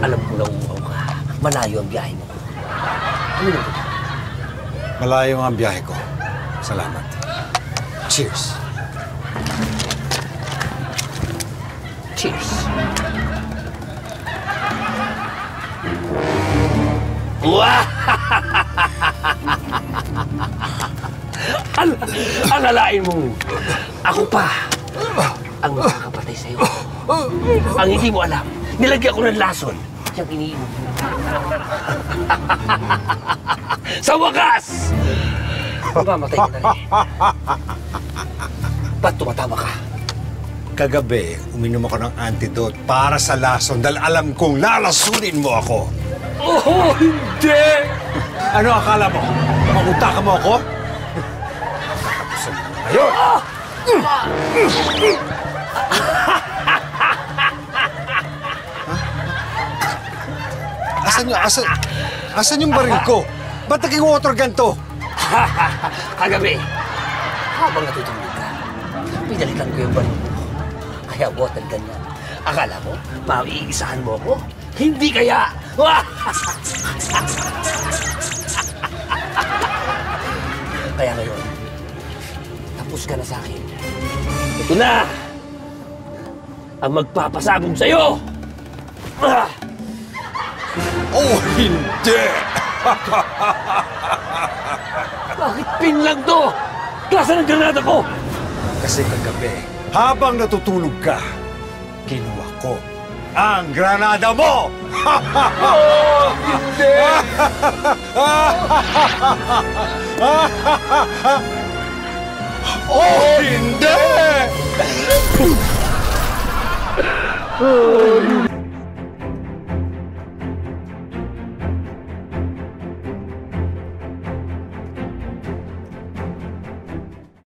Alam ko na umuhaw ka. Malayo ang biyahe mo. Ano yun? Malayo ang biyahe ko. Salamat. Cheers. Cheers. Ang alain mong ako pa ang makakapatay sa'yo. Ang hindi mo alam, nilagyan ko ng lason. Siyang iniinom. Sa wakas! Mamatay ka na rin. Ba't tumatama ka? Kagabi, uminom ako ng antidote para sa lason dahil alam kong lalasunin mo ako. Oh, hindi! Ano akala mo? Mangutaka mo ako? Katapusan mo na ngayon! Asan yung baril ko? Ba't naging water gun to? Kagabi, habang natutulog ka, pinalitan ko yung baril mo. Kaya water gun yan. Akala mo, maiisahan mo ako? Hindi kaya! Kaya ngayon, tapos ka na sa akin. Ito na! Ang magpapasabog sa'yo! Oh, hindi! Bakit pin lang to? Klase ng granada ko! Kasi kagabi, habang natutulog ka, kinuha ko ang granada mo! Oh, hindi! Oh, hindi!